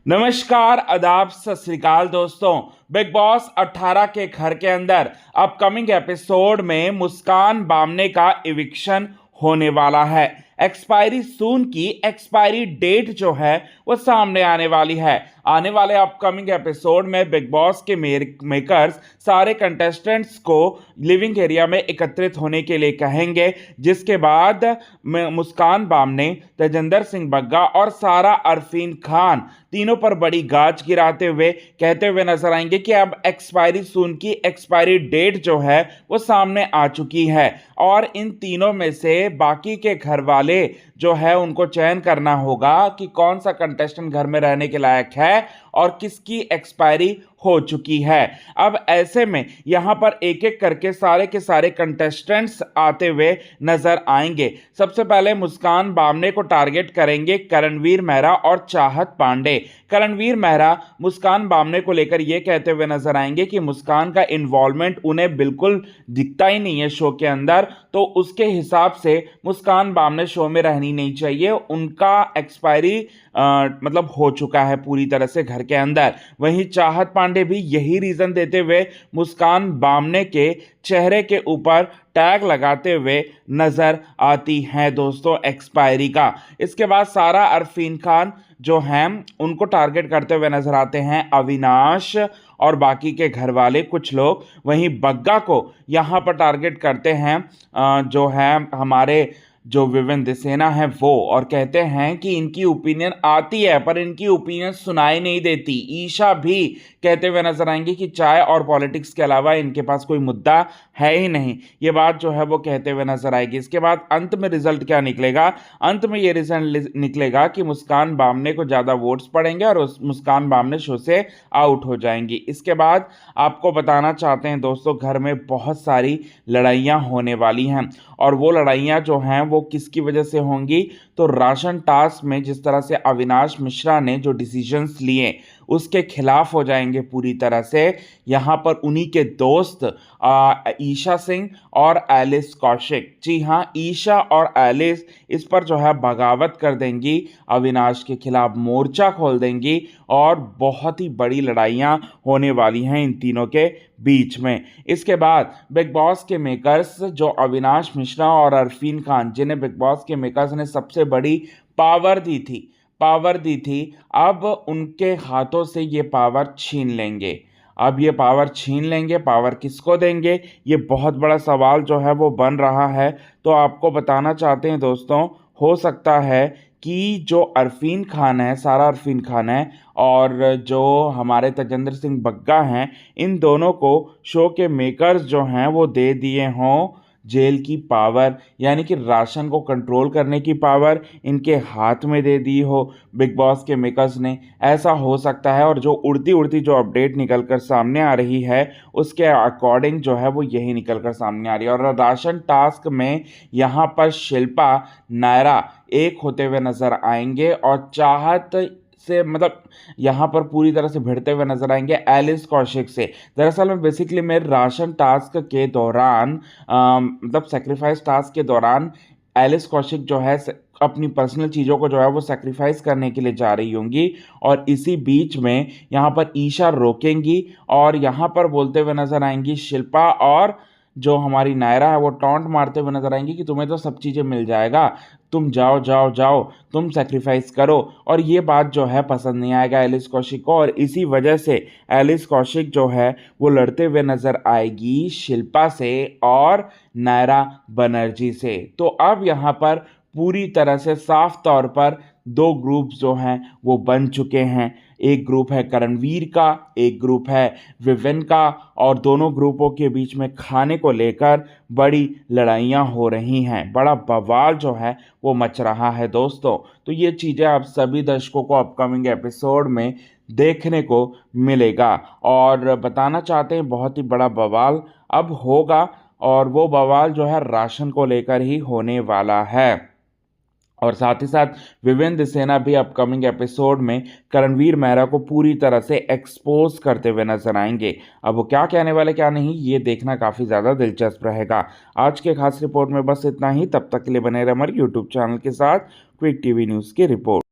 नमस्कार, आदाब, सत श्री अकाल दोस्तों। बिग बॉस 18 के घर के अंदर अपकमिंग एपिसोड में मुस्कान बामने का इविक्शन होने वाला है। एक्सपायरी सून की एक्सपायरी डेट जो है वो सामने आने वाली है। आने वाले अपकमिंग एपिसोड में बिग बॉस के मेकर्स सारे कंटेस्टेंट्स को लिविंग एरिया में एकत्रित होने के लिए कहेंगे, जिसके बाद मुस्कान बामने, तेजिंदर सिंह बग्गा और सारा अरफीन खान तीनों पर बड़ी गाज गिराते हुए कहते हुए नजर आएंगे कि अब एक्सपायरी सून की एक्सपायरी डेट जो है वो सामने आ चुकी है और इन तीनों में से बाकी के घर वाले जो है उनको चयन करना होगा कि कौन सा कंटेस्टेंट घर में रहने के लायक है और किसकी एक्सपायरी हो चुकी है। अब ऐसे में यहां पर एक एक करके सारे के सारे कंटेस्टेंट्स आते हुए नजर आएंगे। सबसे पहले मुस्कान बामने को टारगेट करेंगे करणवीर मेहरा और चाहत पांडे। करणवीर मेहरा मुस्कान बामने को लेकर यह कहते हुए नजर आएंगे कि मुस्कान का इन्वॉल्वमेंट उन्हें बिल्कुल दिखता ही नहीं है शो के अंदर, तो उसके हिसाब से मुस्कान बामने शो में रहनी नहीं चाहिए। उनका एक्सपायरी मतलब हो चुका है पूरी तरह से घर के अंदर। वहीं चाहत पांडे भी यही रीजन देते हुए मुस्कान बामने के चेहरे के ऊपर टैग लगाते हुए नजर आती हैं दोस्तों एक्सपायरी का। इसके बाद सारा अरफीन खान जो हैं उनको टारगेट करते हुए नजर आते हैं अविनाश और बाकी के घर वाले कुछ लोग। वहीं बग्गा को यहाँ पर टारगेट करते हैं जो है हमारे जो विवेन दिसेना है वो, और कहते हैं कि इनकी ओपिनियन आती है पर इनकी ओपिनियन सुनाई नहीं देती। ईशा भी कहते हुए नजर आएंगे कि चाय और पॉलिटिक्स के अलावा इनके पास कोई मुद्दा है ही नहीं। ये बात जो है वो कहते हुए नजर आएगी। इसके बाद अंत में रिजल्ट क्या निकलेगा? अंत में ये रिजल्ट निकलेगा कि मुस्कान बामने को ज़्यादा वोट्स पड़ेंगे और उस मुस्कान बामने शो से आउट हो जाएंगी। इसके बाद आपको बताना चाहते हैं दोस्तों, घर में बहुत सारी लड़ाइयाँ होने वाली हैं और वो लड़ाइयाँ जो हैं वो किसकी वजह से होंगी? तो राशन टास्क में जिस तरह से अविनाश मिश्रा ने जो डिसीजंस लिए उसके खिलाफ हो जाएंगे पूरी तरह से। यहाँ पर उन्हीं के दोस्त ईशा सिंह और एलिस कौशिक, जी हाँ, ईशा और एलिस इस पर जो है बगावत कर देंगी, अविनाश के खिलाफ मोर्चा खोल देंगी और बहुत ही बड़ी लड़ाइयाँ होने वाली हैं इन तीनों के बीच में। इसके बाद बिग बॉस के मेकर्स जो अविनाश मिश्रा और अरफीन खान, जिन्हें बिग बॉस के मेकर्स ने सबसे बड़ी पावर दी थी, अब उनके हाथों से ये पावर छीन लेंगे। अब ये पावर छीन लेंगे, पावर किसको देंगे? ये बहुत बड़ा सवाल जो है वो बन रहा है। तो आपको बताना चाहते हैं दोस्तों, हो सकता है कि जो अरफीन खान है, सारा अरफीन खान है और जो हमारे तेजिंदर सिंह बग्गा हैं, इन दोनों को शो के मेकर्स जो हैं वो दे दिए हों जेल की पावर, यानी कि राशन को कंट्रोल करने की पावर इनके हाथ में दे दी हो बिग बॉस के मेकर्स ने। ऐसा हो सकता है और जो उड़ती उड़ती जो अपडेट निकल कर सामने आ रही है उसके अकॉर्डिंग जो है वो यही निकल कर सामने आ रही है। और राशन टास्क में यहाँ पर शिल्पा, नायरा एक होते हुए नजर आएंगे और चाहत से मतलब यहाँ पर पूरी तरह से भिड़ते हुए नजर आएंगे एलिस कौशिक से। दरअसल में बेसिकली मैं राशन टास्क के दौरान मतलब सेक्रीफाइस टास्क के दौरान एलिस कौशिक जो है अपनी पर्सनल चीज़ों को जो है वो सेक्रीफाइस करने के लिए जा रही होंगी और इसी बीच में यहाँ पर ईशा रोकेंगी और यहाँ पर बोलते हुए नजर आएंगी शिल्पा, और जो हमारी नायरा है वो टॉन्ट मारते हुए नजर आएंगी कि तुम्हें तो सब चीज़ें मिल जाएगा, तुम जाओ जाओ जाओ, तुम सेक्रीफाइस करो। और ये बात जो है पसंद नहीं आएगा एलिस कौशिक को और इसी वजह से एलिस कौशिक जो है वो लड़ते हुए नजर आएगी शिल्पा से और नायरा बनर्जी से। तो अब यहाँ पर पूरी तरह से साफ तौर पर दो ग्रुप जो हैं वो बन चुके हैं। एक ग्रुप है करणवीर का, एक ग्रुप है विवेन का, और दोनों ग्रुपों के बीच में खाने को लेकर बड़ी लड़ाइयाँ हो रही हैं। बड़ा बवाल जो है वो मच रहा है दोस्तों। तो ये चीज़ें आप सभी दर्शकों को अपकमिंग एपिसोड में देखने को मिलेगा और बताना चाहते हैं बहुत ही बड़ा बवाल अब होगा और वो बवाल जो है राशन को लेकर ही होने वाला है। और साथ ही साथ विवेन दिसेना भी अपकमिंग एपिसोड में करणवीर मेहरा को पूरी तरह से एक्सपोज करते हुए नजर आएंगे। अब वो क्या कहने वाले क्या नहीं, ये देखना काफ़ी ज़्यादा दिलचस्प रहेगा। आज के खास रिपोर्ट में बस इतना ही। तब तक के लिए बने रहे हमारे यूट्यूब चैनल के साथ, क्विक टीवी न्यूज़ की रिपोर्ट।